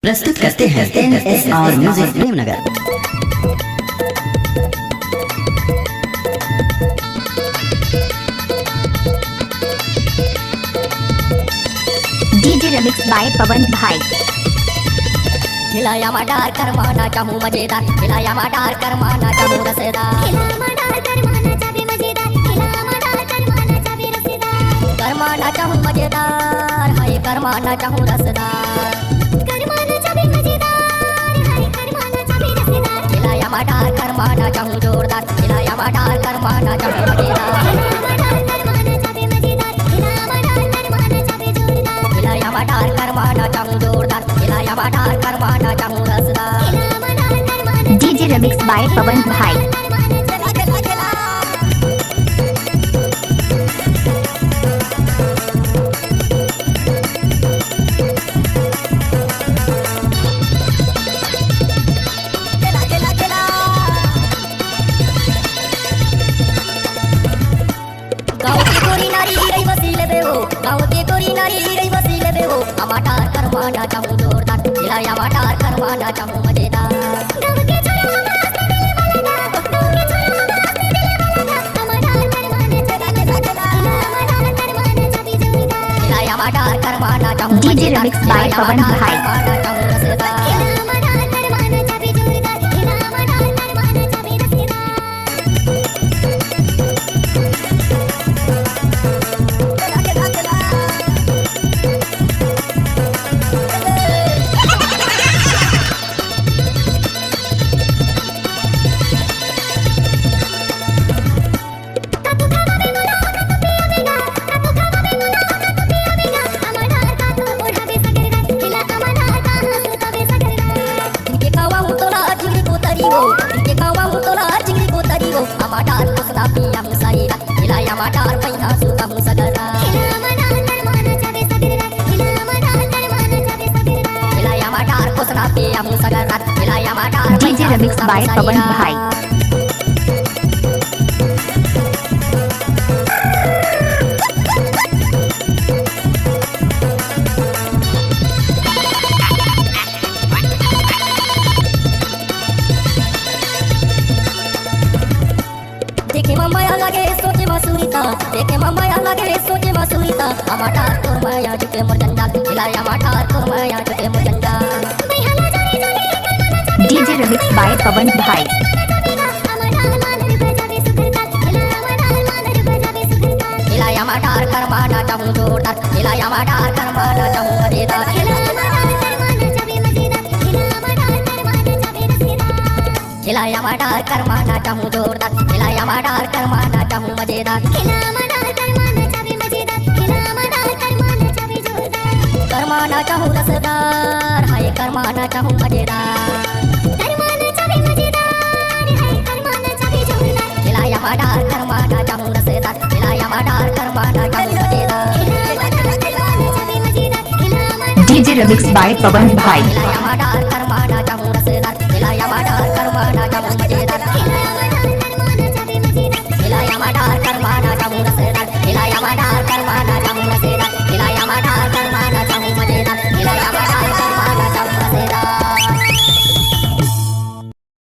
प्रस्तुत करते हैं NSR music Premnagar. DJ remix by Pawan भाई। खिलाया मडार करवाना चाहूँ मजेदार, खिलाया मडार करवाना चाहूँ रसेदार, करवाना चाहूँ मजेदार, हाय करवाना चाहूँ रसदार, खिलाया मडार करवाना चाहूँ जोरदार, खिलाया मडार करवाना चाहूँ मजेदार, खिलाया मडार करवाना चाहूँ जोरदार, खिलाया मडार करवाना चाहूँ रसदार। डीजे रिमिक्स बाय पवन भाई। मडार करवाना चाहूँ जोरदार, खिलाया मडार करवाना चाहूँ मजेदार, खिलाया मडार करवाना चाहूँ डीजे रिमिक्स बाय पवन भाई। मडार पैना सुता हूँ सगरा, खिलाया मडार कोसना पिया हूँ सगरा, खिलाया मडार। डीजे रिमिक्स बाय पवन भाई। देखे ममाया लगे सोचे मसूरीता, देखे ममाया लगे सोचे मसूरीता, मडार तोर माया जुटे मोर जंजाल, खिलाया मडार तोर माया जुटे मोर जंजाल। डीजे रिमिक्स बाय पवन भाई। खिलाया मडार करवाना चाहूँ जोरदार, खिलाया मडार करवाना चाहूँ मजेदार, खिलाया मडार करवाना चाहूँ जोरदार, खिलाया मडार करवाना चाहूँ मजेदार, करवाना चाहूँ रसदार, हाय करवाना चाहूँ मजेदार, खिलाया मडार करवाना चाहूँ रसदार, खिलाया मडार करवाना चाहूँ मजेदार, डीजे रिमिक्स बाय पवन भाई। खिलाया मडार करवाना चाहूँ रसदार,